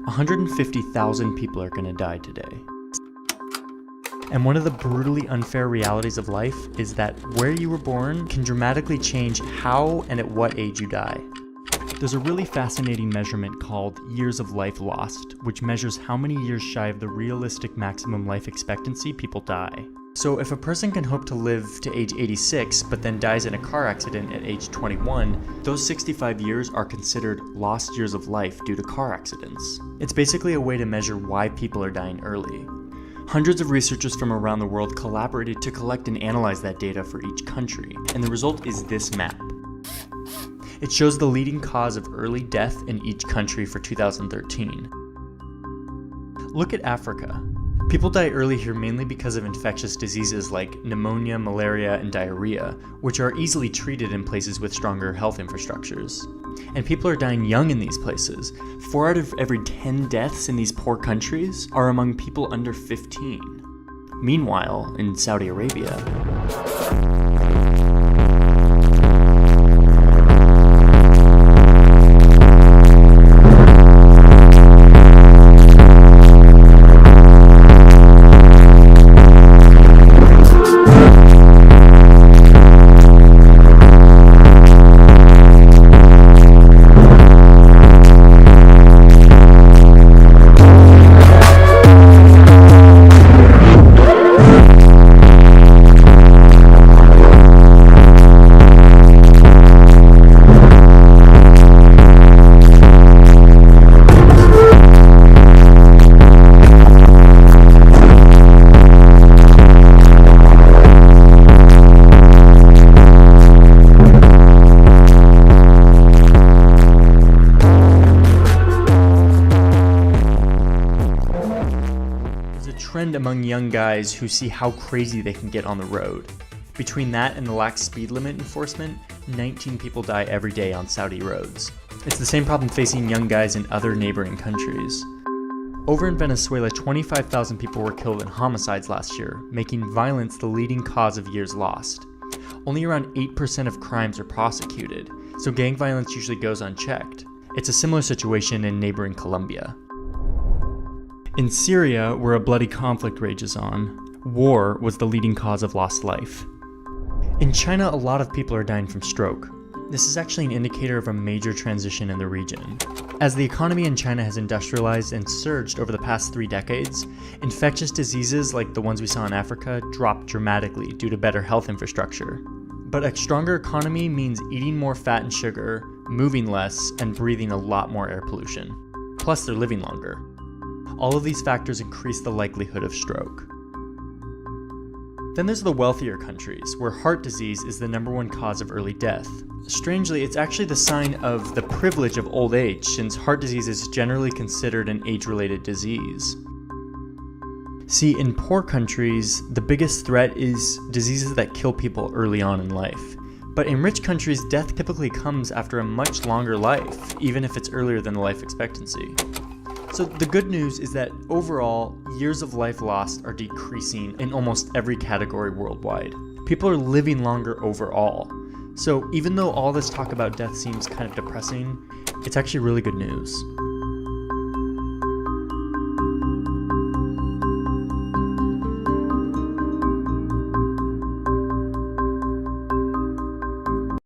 150,000 people are going to die today. And one of the brutally unfair realities of life is that where you were born can dramatically change how and at what age you die. There's a really fascinating measurement called years of life lost, which measures how many years shy of the realistic maximum life expectancy people die. So if a person can hope to live to age 86 but then dies in a car accident at age 21, those 65 years are considered lost years of life due to car accidents. It's basically a way to measure why people are dying early. Hundreds of researchers from around the world collaborated to collect and analyze that data for each country, and the result is this map. It shows the leading cause of early death in each country for 2013. Look at Africa. People die early here mainly because of infectious diseases like pneumonia, malaria, and diarrhea, which are easily treated in places with stronger health infrastructures. And people are dying young in these places. 4 out of every 10 deaths in these poor countries are among people under 15. Meanwhile, in Saudi Arabia, trend among young guys who see how crazy they can get on the road. Between that and the lax speed limit enforcement, 19 people die every day on Saudi roads. It's the same problem facing young guys in other neighboring countries. Over in Venezuela, 25,000 people were killed in homicides last year, making violence the leading cause of years lost. Only around 8% of crimes are prosecuted, so gang violence usually goes unchecked. It's a similar situation in neighboring Colombia. In Syria, where a bloody conflict rages on, war was the leading cause of lost life. In China, a lot of people are dying from stroke. This is actually an indicator of a major transition in the region. As the economy in China has industrialized and surged over the past 3 decades, infectious diseases like the ones we saw in Africa dropped dramatically due to better health infrastructure. But a stronger economy means eating more fat and sugar, moving less, and breathing a lot more air pollution. Plus, they're living longer. All of these factors increase the likelihood of stroke. Then there's the wealthier countries, where heart disease is the #1 cause of early death. Strangely, it's actually the sign of the privilege of old age, since heart disease is generally considered an age-related disease. See, in poor countries, the biggest threat is diseases that kill people early on in life. But in rich countries, death typically comes after a much longer life, even if it's earlier than the life expectancy. So the good news is that overall, years of life lost are decreasing in almost every category worldwide. People are living longer overall. So even though all this talk about death seems kind of depressing, it's actually really good news.